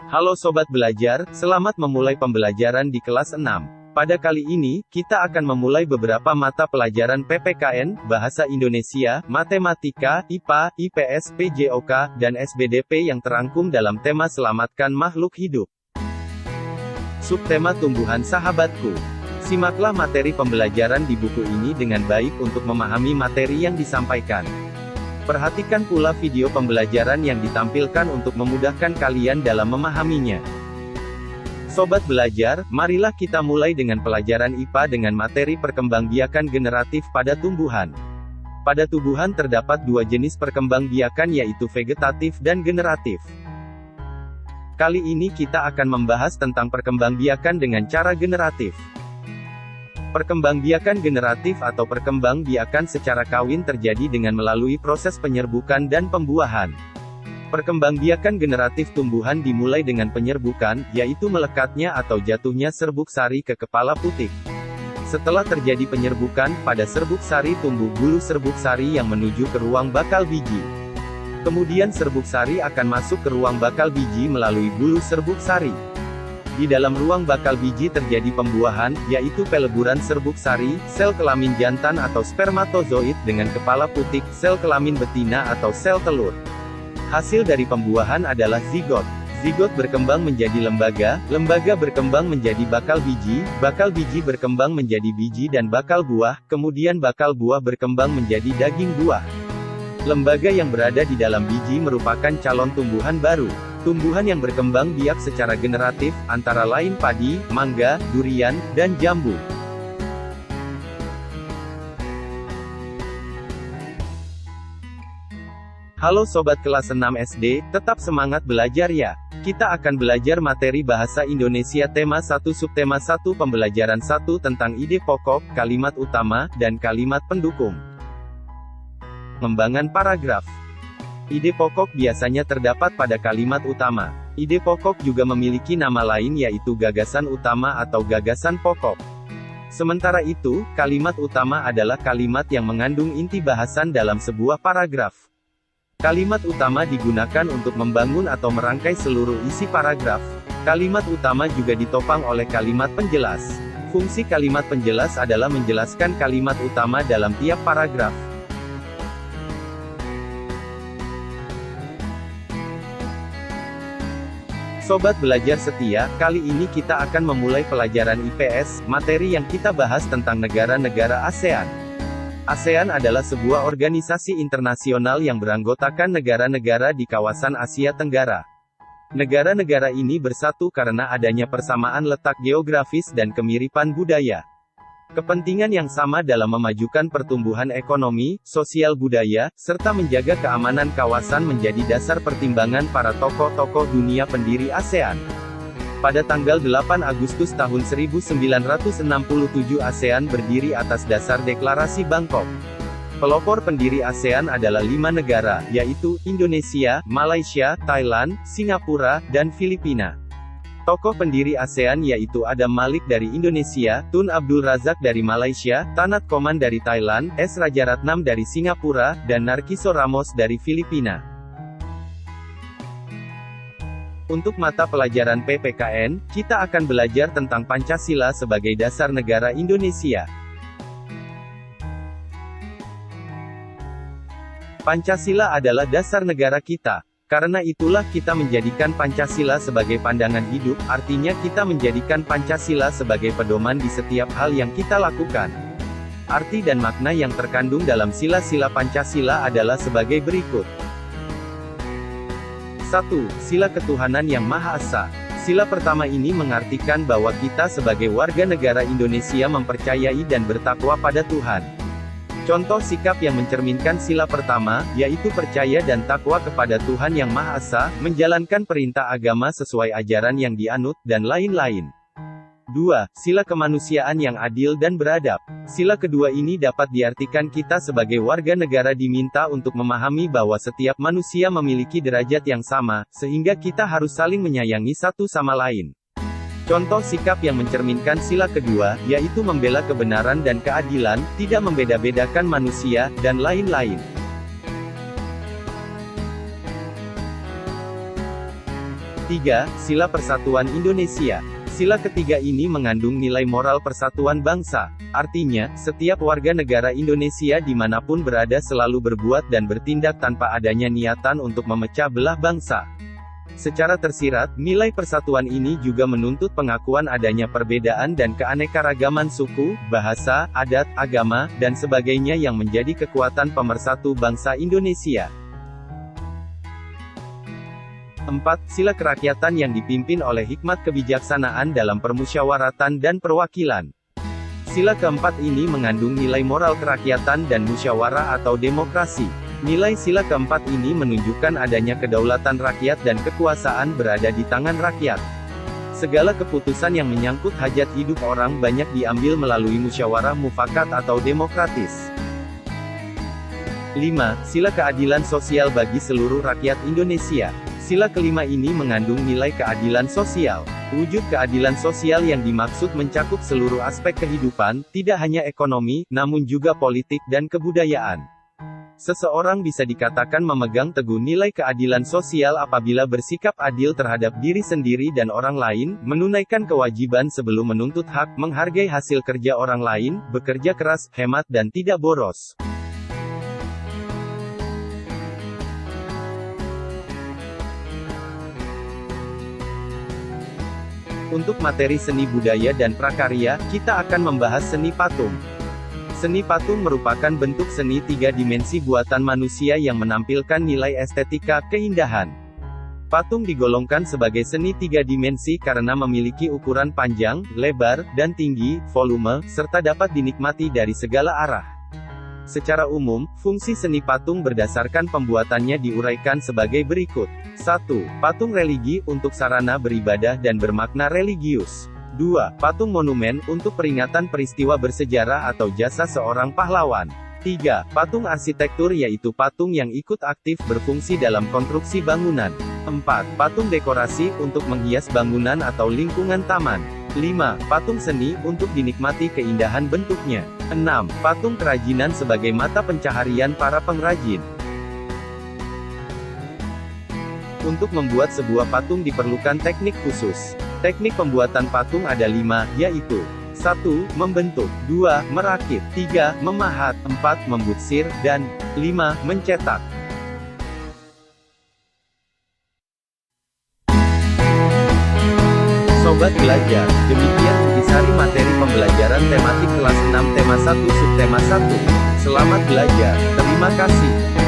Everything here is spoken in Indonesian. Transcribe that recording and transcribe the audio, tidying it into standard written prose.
Halo Sobat Belajar, selamat memulai pembelajaran di kelas 6. Pada kali ini, kita akan memulai beberapa mata pelajaran PPKN, Bahasa Indonesia, Matematika, IPA, IPS, PJOK, dan SBDP yang terangkum dalam tema Selamatkan Makhluk Hidup. Subtema Tumbuhan Sahabatku. Simaklah materi pembelajaran di buku ini dengan baik untuk memahami materi yang disampaikan. Perhatikan pula video pembelajaran yang ditampilkan untuk memudahkan kalian dalam memahaminya. Sobat belajar, marilah kita mulai dengan pelajaran IPA dengan materi perkembangbiakan generatif pada tumbuhan. Pada tumbuhan terdapat dua jenis perkembangbiakan yaitu vegetatif dan generatif. Kali ini kita akan membahas tentang perkembangbiakan dengan cara generatif. Perkembangbiakan generatif atau perkembangbiakan secara kawin terjadi dengan melalui proses penyerbukan dan pembuahan. Perkembangbiakan generatif tumbuhan dimulai dengan penyerbukan, yaitu melekatnya atau jatuhnya serbuk sari ke kepala putik. Setelah terjadi penyerbukan, pada serbuk sari tumbuh bulu serbuk sari yang menuju ke ruang bakal biji. Kemudian serbuk sari akan masuk ke ruang bakal biji melalui bulu serbuk sari. Di dalam ruang bakal biji terjadi pembuahan, yaitu peleburan serbuk sari, sel kelamin jantan atau spermatozoid dengan kepala putik, sel kelamin betina atau sel telur. Hasil dari pembuahan adalah zigot. Zigot berkembang menjadi lembaga, lembaga berkembang menjadi bakal biji berkembang menjadi biji dan bakal buah, kemudian bakal buah berkembang menjadi daging buah. Lembaga yang berada di dalam biji merupakan calon tumbuhan baru. Tumbuhan yang berkembang biak secara generatif, antara lain padi, mangga, durian, dan jambu. Halo Sobat kelas 6 SD, tetap semangat belajar ya. Kita akan belajar materi Bahasa Indonesia tema 1 subtema 1 pembelajaran 1 tentang ide pokok, kalimat utama, dan kalimat pendukung. Pengembangan paragraf. Ide pokok biasanya terdapat pada kalimat utama. Ide pokok juga memiliki nama lain yaitu gagasan utama atau gagasan pokok. Sementara itu, kalimat utama adalah kalimat yang mengandung inti bahasan dalam sebuah paragraf. Kalimat utama digunakan untuk membangun atau merangkai seluruh isi paragraf. Kalimat utama juga ditopang oleh kalimat penjelas. Fungsi kalimat penjelas adalah menjelaskan kalimat utama dalam tiap paragraf. Sobat belajar setia, kali ini kita akan memulai pelajaran IPS, materi yang kita bahas tentang negara-negara ASEAN. ASEAN adalah sebuah organisasi internasional yang beranggotakan negara-negara di kawasan Asia Tenggara. Negara-negara ini bersatu karena adanya persamaan letak geografis dan kemiripan budaya. Kepentingan yang sama dalam memajukan pertumbuhan ekonomi, sosial budaya, serta menjaga keamanan kawasan menjadi dasar pertimbangan para tokoh-tokoh dunia pendiri ASEAN. Pada tanggal 8 Agustus tahun 1967 ASEAN berdiri atas dasar Deklarasi Bangkok. Pelopor pendiri ASEAN adalah 5 negara, yaitu, Indonesia, Malaysia, Thailand, Singapura, dan Filipina. Tokoh pendiri ASEAN yaitu Adam Malik dari Indonesia, Tun Abdul Razak dari Malaysia, Tanat Koman dari Thailand, S. Rajaratnam dari Singapura, dan Narciso Ramos dari Filipina. Untuk mata pelajaran PPKN, kita akan belajar tentang Pancasila sebagai dasar negara Indonesia. Pancasila adalah dasar negara kita. Karena itulah kita menjadikan Pancasila sebagai pandangan hidup, artinya kita menjadikan Pancasila sebagai pedoman di setiap hal yang kita lakukan. Arti dan makna yang terkandung dalam sila-sila Pancasila adalah sebagai berikut. 1. Sila Ketuhanan Yang Maha Esa. Sila pertama ini mengartikan bahwa kita sebagai warga negara Indonesia mempercayai dan bertakwa pada Tuhan. Contoh sikap yang mencerminkan sila pertama, yaitu percaya dan takwa kepada Tuhan Yang Maha Esa, menjalankan perintah agama sesuai ajaran yang dianut, dan lain-lain. 2. Sila Kemanusiaan Yang Adil dan Beradab. Sila kedua ini dapat diartikan kita sebagai warga negara diminta untuk memahami bahwa setiap manusia memiliki derajat yang sama, sehingga kita harus saling menyayangi satu sama lain. Contoh sikap yang mencerminkan sila kedua, yaitu membela kebenaran dan keadilan, tidak membeda-bedakan manusia, dan lain-lain. 3. Sila Persatuan Indonesia. Sila ketiga ini mengandung nilai moral persatuan bangsa. Artinya, setiap warga negara Indonesia dimanapun berada selalu berbuat dan bertindak tanpa adanya niatan untuk memecah belah bangsa. Secara tersirat, nilai persatuan ini juga menuntut pengakuan adanya perbedaan dan keanekaragaman suku, bahasa, adat, agama, dan sebagainya yang menjadi kekuatan pemersatu bangsa Indonesia. 4. Sila kerakyatan yang dipimpin oleh hikmat kebijaksanaan dalam permusyawaratan dan perwakilan. Sila keempat ini mengandung nilai moral kerakyatan dan musyawarah atau demokrasi. Nilai sila keempat ini menunjukkan adanya kedaulatan rakyat dan kekuasaan berada di tangan rakyat. Segala keputusan yang menyangkut hajat hidup orang banyak diambil melalui musyawarah mufakat atau demokratis. 5. Sila keadilan sosial bagi seluruh rakyat Indonesia. Sila kelima ini mengandung nilai keadilan sosial. Wujud keadilan sosial yang dimaksud mencakup seluruh aspek kehidupan, tidak hanya ekonomi, namun juga politik dan kebudayaan. Seseorang bisa dikatakan memegang teguh nilai keadilan sosial apabila bersikap adil terhadap diri sendiri dan orang lain, menunaikan kewajiban sebelum menuntut hak, menghargai hasil kerja orang lain, bekerja keras, hemat dan tidak boros. Untuk materi seni budaya dan prakarya, kita akan membahas seni patung. Seni patung merupakan bentuk seni tiga dimensi buatan manusia yang menampilkan nilai estetika, keindahan. Patung digolongkan sebagai seni tiga dimensi karena memiliki ukuran panjang, lebar, dan tinggi, volume, serta dapat dinikmati dari segala arah. Secara umum, fungsi seni patung berdasarkan pembuatannya diuraikan sebagai berikut. 1. Patung religi, untuk sarana beribadah dan bermakna religius. 2. Patung monumen, untuk peringatan peristiwa bersejarah atau jasa seorang pahlawan. 3. Patung arsitektur, yaitu patung yang ikut aktif berfungsi dalam konstruksi bangunan. 4. Patung dekorasi, untuk menghias bangunan atau lingkungan taman. 5. Patung seni, untuk dinikmati keindahan bentuknya. 6. Patung kerajinan sebagai mata pencaharian para pengrajin. Untuk membuat sebuah patung diperlukan teknik khusus. Teknik pembuatan patung ada 5, yaitu 1. Membentuk, 2. Merakit, 3. Memahat, 4. Membutsir, dan 5. Mencetak. Sobat belajar, demikian intisari materi pembelajaran tematik kelas 6 tema 1 subtema 1. Selamat belajar, terima kasih.